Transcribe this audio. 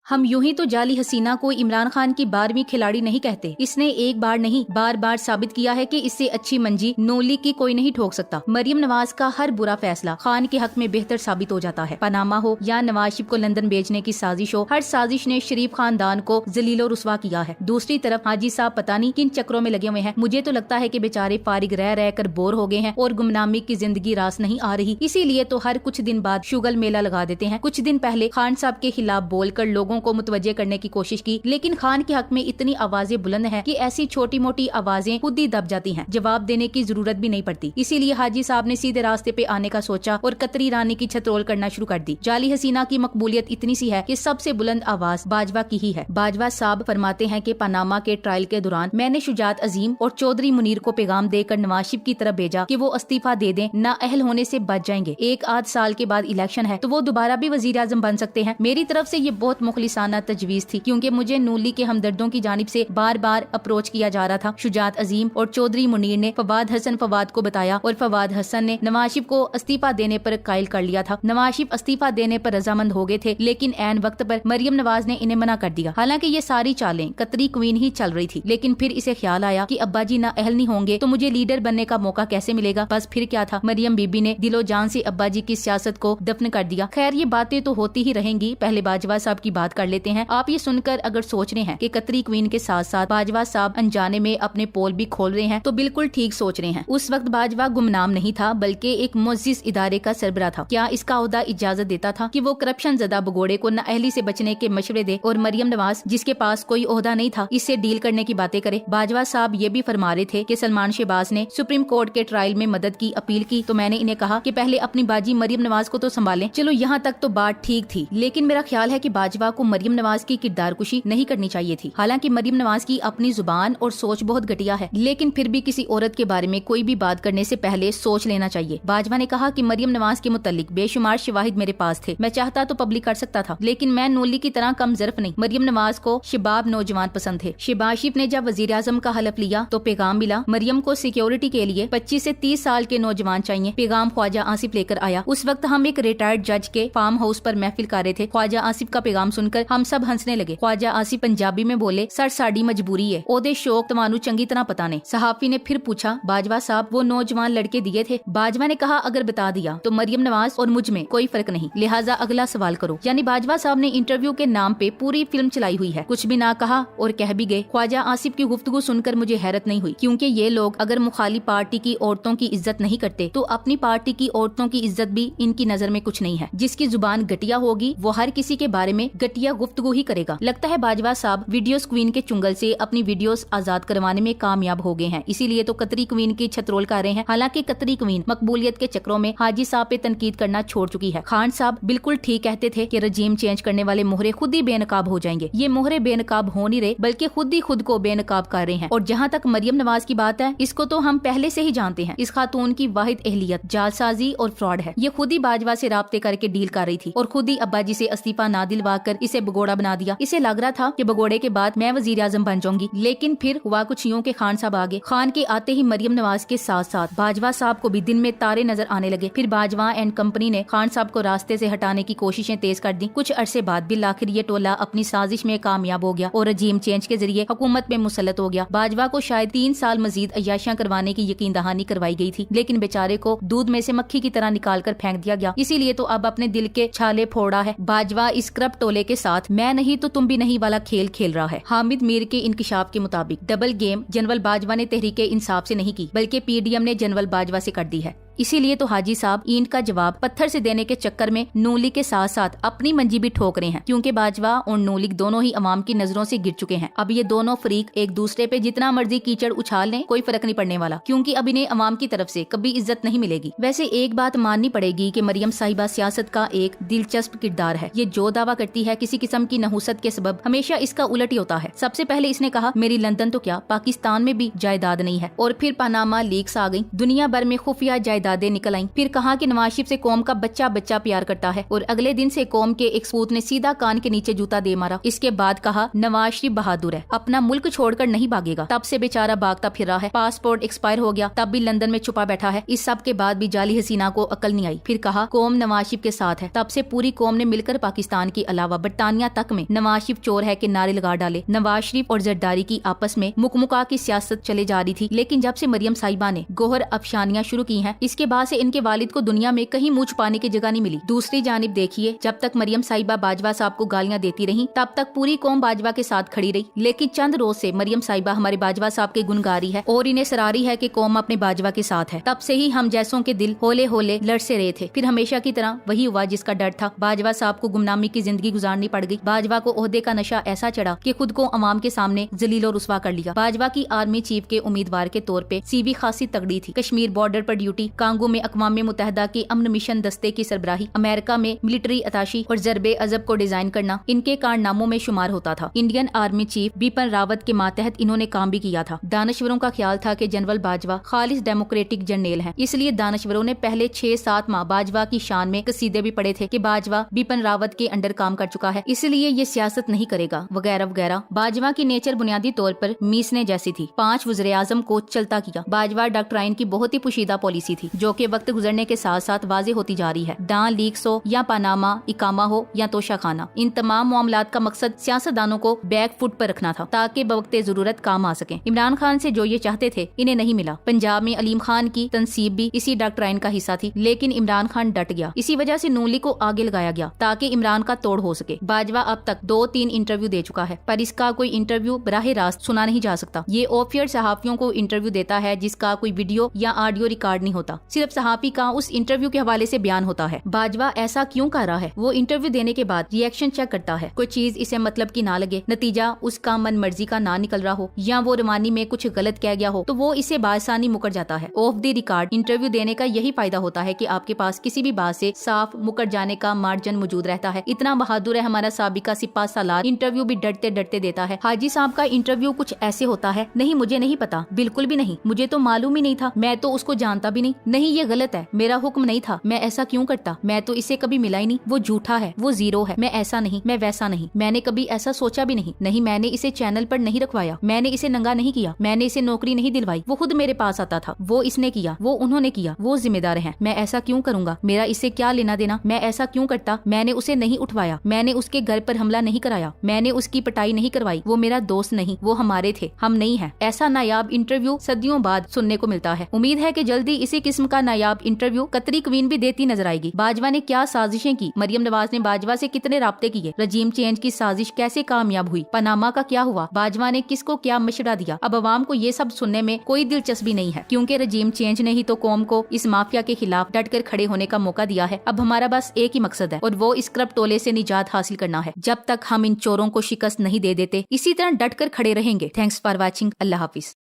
हम यूं ही तो जाली हसीना को इमरान खान की 12वीं खिलाड़ी नहीं कहते। इसने एक बार नहीं बार बार साबित किया है कि इससे अच्छी मंजी नोली की कोई नहीं ठोक सकता। मरियम नवाज का हर बुरा फैसला खान के हक में बेहतर साबित हो जाता है। पनामा हो या नवाज शरीफ को लंदन भेजने की साजिश हो, हर साजिश ने शरीफ खानदान को जलीलो रुस्वा किया है। दूसरी तरफ हाजी साहब पता नहीं किन चक्रों में लगे हुए हैं। मुझे तो लगता है कि बेचारे फारिग रह रह कर बोर हो गए हैं और गुमनामी की जिंदगी रास नहीं आ रही, इसीलिए तो हर कुछ दिन बाद शुगल मेला लगा देते हैं। कुछ दिन पहले खान साहब के खिलाफ बोलकर लोगों को मुतवज्जे करने की कोशिश की, लेकिन खान के हक में इतनी आवाजें बुलंद हैं कि ऐसी छोटी मोटी आवाजें खुद ही दब जाती हैं, जवाब देने की जरूरत भी नहीं पड़ती। इसीलिए हाजी साहब ने सीधे रास्ते पे आने का सोचा और कतरी रानी की छतरोल करना शुरू कर दी। जाली हसीना की मकबूलियत इतनी सी है कि सबसे बुलंद आवाज बाजवा की ही है। बाजवा साहब फरमाते हैं कि पनामा के ट्रायल के दौरान मैंने शुजात अजीम और चौधरी मुनीर को पैगाम देकर नवाज शरीफ की तरफ भेजा कि वो इस्तीफा दे दें, नाअहल होने से बच जाएंगे। एक आध साल के बाद इलेक्शन है तो वो दोबारा भी वजीर आजम बन सकते हैं। मेरी तरफ से ये बहुत मुखलिसाना तजवीज थी, क्योंकि मुझे नूली के हमदर्दों की जानिब से बार बार अप्रोच किया जा रहा था। शुजात अजीम और चौधरी मुनीर ने फवाद हसन फवाद को बताया और फवाद हसन ने नवाज शरीफ को इस्तीफा देने पर कायल कर लिया था। नवाज शरीफ इस्तीफा देने पर रजामंद हो गए थे, लेकिन ऐन वक्त पर मरियम नवाज ने इन्हें मना कर दिया। हालांकि ये सारी चालें कतरी क्वीन ही चल रही थी, लेकिन फिर इसे ख्याल आया कि अब्बा जी ना अहल नहीं होंगे तो मुझे लीडर बनने का मौका कैसे मिलेगा। बस फिर क्या था, मरियम बीबी ने दिलो जान से अब्बा जी की सियासत को दफन कर दिया। खैर ये बातें तो होती ही रहेंगी, पहले बाजवा साहब की बात कर लेते हैं। आप ये सुनकर अगर सोच रहे हैं कि कतरी क्वीन के साथ साथ बाजवा साहब अनजाने में अपने पोल भी खोल रहे हैं, तो बिल्कुल ठीक सोच रहे हैं। उस वक्त बाजवा गुमनाम नहीं था, बल्कि एक मुअज़्ज़िज़ इदारे का सरबरा था। क्या इसका ओहदा इजाजत देता था कि वो करप्शन ज़दा भगोड़े को नाअहली से बचने के मशवरे दे और मरियम नवाज जिसके पास कोई ओहदा नहीं था इससे डील करने की बातें करे। बाजवा साहब ये भी फरमा रहे थे कि सलमान शहबाज ने सुप्रीम कोर्ट के ट्रायल में मदद की अपील की, तो मैंने इन्हें कहा कि पहले अपनी बाजी मरियम नवाज को तो संभालें। चलो यहाँ तक तो बात ठीक थी, लेकिन मेरा ख्याल है कि बाजवा को मरियम नवाज की किरदारकुशी नहीं करनी चाहिए थी। हालांकि मरियम नवाज की अपनी जुबान और सोच बहुत घटिया है, लेकिन फिर भी किसी औरत के बारे में कोई भी बात करने से पहले सोच लेना चाहिए। बाजवा ने कहा कि मरियम नवाज के मुतालिक बेशुमार शवाहिद मेरे पास थे, मैं चाहता तो पब्लिक कर सकता था, लेकिन मैं नूली की तरह कम ज़र्फ नहीं। मरियम नवाज को शबाब नौजवान पसंद थे। शहबाज शरीफ ने जब वजीर आजम का हलफ लिया तो पैगाम मिला मरियम को सिक्योरिटी के लिए 25 से 30 साल के नौजवान चाहिए। पैगाम ख्वाजा आसिफ लेकर आया। उस वक्त हम एक रिटायर्ड जज के फार्म हाउस पर महफिल कर रहे थे। ख्वाजा आसिफ का पैगाम सुनकर हम सब हंसने लगे। ख्वाजा आसिफ पंजाबी में बोले, सर साड़ी मजबूरी है, ओदे शौक तमानू चंगी तरह पता ने। सहाफी ने फिर पूछा, बाजवा साहब वो नौजवान लड़के दिए थे? बाजवा ने कहा, अगर बता दिया तो मरियम नवाज और मुझ में कोई फर्क नहीं, लिहाजा अगला सवाल करो। यानी बाजवा साहब ने इंटरव्यू के नाम पे पूरी फिल्म चलाई हुई है, कुछ भी ना कहा और कह भी गए। ख्वाजा आसिफ की गुफ्तगू सुनकर मुझे हैरत नहीं हुई, क्योंकि ये लोग अगर मुखालिफ पार्टी की औरतों की इज्जत नहीं करते तो अपनी पार्टी की औरतों की इज्जत भी इनकी नजर में कुछ नहीं है। जिसकी जुबान घटिया होगी वो हर किसी के बारे में घटिया गुफ्तगू ही करेगा। लगता है बाजवा साहब वीडियोस क्वीन के चुंगल से अपनी वीडियोस आजाद करवाने में कामयाब हो गए हैं, इसीलिए तो कतरी क्वीन की छतरोल कर रहे हैं। हालांकि कतरी क्वीन मकबूलियत के चक्रों में हाजी साहब पे तनकीद करना छोड़ चुकी है। खान साहब बिल्कुल ठीक कहते थे कि रजीम चेंज करने वाले मोहरे खुद ही बेनकाब हो जाएंगे। ये मोहरे बेनकाब हो नहीं रहे, बल्कि खुद ही खुद को बेनकाब कर रहे हैं। और जहाँ तक मरियम नवाज की बात है, इसको तो हम पहले से ही जानते हैं। इस खातून की वाहिद एहलियत जालसाजी और फ्रॉड है। ये खुद ही बाजवा से राब्ते करके डील कर रही थी और खुद ही अब्बा जी से इस्तीफा ना दिलवा कर इसे भगोड़ा बना दिया। इसे लग रहा था कि भगोड़े के बाद मैं वजीर आजम बन जाऊंगी, लेकिन फिर हुआ कुछ यूं के खान साहब आगे। खान के आते ही मरियम नवाज के साथ साथ बाजवा साहब को भी दिन में तारे नजर आने लगे। फिर बाजवा एंड कंपनी ने खान साहब को रास्ते से हटाने की कोशिशें तेज कर दी। कुछ अरसे बाद बिल आखिर ये टोला अपनी साजिश में कामयाब हो गया और रजीम चेंज के जरिए हुकूमत में मुसल्लत हो गया। बाजवा को शायद 3 साल मजीद अय्याशियां करवाने की यकीन दहानी करवाई गई थी, लेकिन बेचारे को दूध में से मक्खी की तरह निकाल कर फेंक दिया गया। इसीलिए तो अब अपने दिल के छाले फोड़ा है। बाजवा इस करप्ट टोले के साथ मैं नहीं तो तुम भी नहीं वाला खेल खेल रहा है। हामिद मीर के इंकशाफ के मुताबिक डबल गेम जनरल बाजवा ने तहरीके इंसाफ से नहीं की, बल्कि पीडीएम ने जनरल बाजवा से कर दी है। इसीलिए तो हाजी साहब ईंट का जवाब पत्थर से देने के चक्कर में नूली के साथ साथ अपनी मंजी भी ठोक रहे हैं, क्योंकि बाजवा और नूली दोनों ही अवाम की नजरों से गिर चुके हैं। अब ये दोनों फरीक एक दूसरे पे जितना मर्जी कीचड़ उछाल लें कोई फर्क नहीं पड़ने वाला, क्योंकि अब इन्हें अवाम की तरफ से कभी इज्जत नहीं मिलेगी। वैसे एक बात माननी पड़ेगी कि मरियम साहिबा सियासत का एक दिलचस्प किरदार है। ये जो दावा करती है किसी किस्म की नहुसत के सबब हमेशा इसका उलट ही होता है। सबसे पहले इसने कहा मेरी लंदन तो क्या पाकिस्तान में भी जायदाद नहीं है, और फिर पनामा लीक्स आ गई। दुनिया भर में खुफिया जायदाद जायदादें निकल आईं। फिर कहा कि नवाज शरीफ से कौम का बच्चा बच्चा प्यार करता है और अगले दिन से कौम के एक सपूत ने सीधा कान के नीचे जूता दे मारा। इसके बाद कहा नवाज शरीफ बहादुर है, अपना मुल्क छोड़कर नहीं भागेगा। तब से बेचारा भागता फिर रहा है, पासपोर्ट एक्सपायर हो गया तब भी लंदन में छुपा बैठा है। इस सब के बाद भी जाली हसीना को अकल नहीं आई। फिर कहा कौम नवाज शरीफ के साथ है। तब से पूरी कौम ने मिलकर पाकिस्तान के अलावा बरतानिया तक में नवाज शरीफ चोर है के नारे लगा डाले। नवाज शरीफ और जरदारी की आपस में मुकमुका की सियासत चले जा रही थी, लेकिन जब से मरियम साहिबा ने गोहर अफशानियां शुरू की हैं, इसके बाद से इनके वालिद को दुनिया में कहीं मुंह छुपाने की जगह नहीं मिली। दूसरी जानिब देखिए, जब तक मरियम साहिबा बाजवा साहब को गालियां देती रही तब तक पूरी कौम बाजवा के साथ खड़ी रही, लेकिन चंद रोज से मरियम साहिबा हमारे बाजवा साहब के गुण गा रही है और इन्हें सरारी है कि कौम अपने बाजवा के साथ है। तब से ही हम जैसों के दिल होले होले लड़ से रहे थे। फिर हमेशा की तरह वही हुआ जिसका डर था। बाजवा साहब को गुमनामी की जिंदगी गुजारनी पड़ गई। बाजवा को ओहदे का नशा ऐसा चढ़ा कि खुद को अवाम के सामने जलील और रुस्वा कर लिया। बाजवा की आर्मी चीफ के उम्मीदवार के तौर पे सीवी खासी तगड़ी थी। कश्मीर बॉर्डर पर ड्यूटी, कांगो में अक़वाम मुत्तहिदा के अमन मिशन दस्ते की सरबराही, अमेरिका में मिलिट्री अताशी और जरबे अजब को डिजाइन करना इनके कारनामों में शुमार होता था। Indian army chief Bipin Rawat के मातहत इन्होंने काम भी किया था। दानश्वरों का ख्याल था कि जनरल बाजवा खालिस डेमोक्रेटिक जर्नेल हैं, इसलिए दानश्वरों ने पहले 6-7 माह बाजवा की शान में कसीदे भी पढ़े थे कि बाजवा बिपिन रावत के अंडर काम कर चुका है, इसलिए ये सियासत नहीं करेगा वगैरह वगैरह। बाजवा की नेचर बुनियादी तौर पर मीसने जैसी थी। 5 वज़ीर आज़म को चलता किया। बाजवा डॉक्ट्राइन की बहुत ही पोशीदा पॉलिसी थी, जो कि वक्त गुजरने के साथ साथ वाजे होती जा रही है। दान लीक्स हो या पनामा इकामा हो या तोशा खाना, इन तमाम मामलात का मकसद सियासतदानों को बैक फुट पर रखना था ताकि बवक्ते जरूरत काम आ सके। इमरान खान से जो ये चाहते थे इन्हें नहीं मिला। पंजाब में अलीम खान की तनसीब भी इसी डॉक्ट्राइन का हिस्सा थी, लेकिन इमरान खान डट गया। इसी वजह से नून लीग को आगे लगाया गया ताकि इमरान का तोड़ हो सके। बाजवा अब तक 2-3 इंटरव्यू दे चुका है, पर इसका कोई इंटरव्यू बराह रास्त सुना नहीं जा सकता। ये ऑफियर सहाफियों को इंटरव्यू देता है जिसका कोई वीडियो या ऑडियो रिकॉर्ड नहीं होता, सिर्फ सहाफी का उस इंटरव्यू के हवाले से बयान होता है। बाजवा ऐसा क्यों कर रहा है? वो इंटरव्यू देने के बाद रिएक्शन चेक करता है, कोई चीज इसे मतलब की ना लगे, नतीजा उसका मन मर्जी का ना निकल रहा हो या वो रवानी में कुछ गलत कह गया हो तो वो इसे बासानी मुकर जाता है। ऑफ द रिकॉर्ड इंटरव्यू देने का यही फायदा होता है कि आपके पास किसी भी बात से साफ मुकर जाने का मार्जिन मौजूद रहता है। इतना बहादुर है हमारा साबिका सिपा सालार, इंटरव्यू भी डरते डरते देता है। हाजी साहब का इंटरव्यू कुछ ऐसे होता है, नहीं मुझे नहीं पता, बिल्कुल भी नहीं, मुझे तो मालूम ही नहीं था, मैं तो उसको जानता भी नहीं, नहीं ये गलत है, मेरा हुक्म नहीं था, मैं ऐसा क्यों करता, मैं तो इसे कभी मिला ही नहीं, वो झूठा है, वो जीरो है, मैं ऐसा नहीं, मैं वैसा नहीं, मैंने कभी ऐसा सोचा भी नहीं, नहीं मैंने इसे चैनल पर नहीं रखवाया, मैंने इसे नंगा नहीं किया, मैंने इसे नौकरी नहीं दिलवाई, वो खुद मेरे पास आता था, वो इसने किया, वो उन्होंने किया, वो जिम्मेदार हैं, मैं ऐसा क्यों करूंगा, मेरा इससे क्या लेना देना, मैं ऐसा क्यों करता, मैंने उसे नहीं उठवाया, मैंने उसके घर पर हमला नहीं कराया, मैंने उसकी पिटाई नहीं करवाई, वो मेरा दोस्त नहीं, वो हमारे थे, हम नहीं है। ऐसा नायाब इंटरव्यू सदियों बाद सुनने को मिलता है। उम्मीद है कि जल्दी इसी किस्म का नायाब इंटरव्यू कतरी क्वीन भी देती नजर आएगी। बाजवा ने क्या साजिशें की, मरियम नवाज ने बाजवा से कितने राब्ते किए, रजीम चेंज की साजिश कैसे कामयाब हुई, पनामा का क्या हुआ, बाजवा ने किसको क्या मशवरा दिया। अब अवाम को ये सब सुनने में कोई दिलचस्पी नहीं है, क्योंकि रजीम चेंज ने ही तो कौम को इस माफिया के खिलाफ डट कर खड़े होने का मौका दिया है। अब हमारा बस एक ही मकसद है और वो इस करप्ट टोले से निजात हासिल करना है। जब तक हम इन चोरों को शिकस्त नहीं दे देते, इसी तरह डट कर खड़े रहेंगे। Thanks for watching. Allah Hafiz.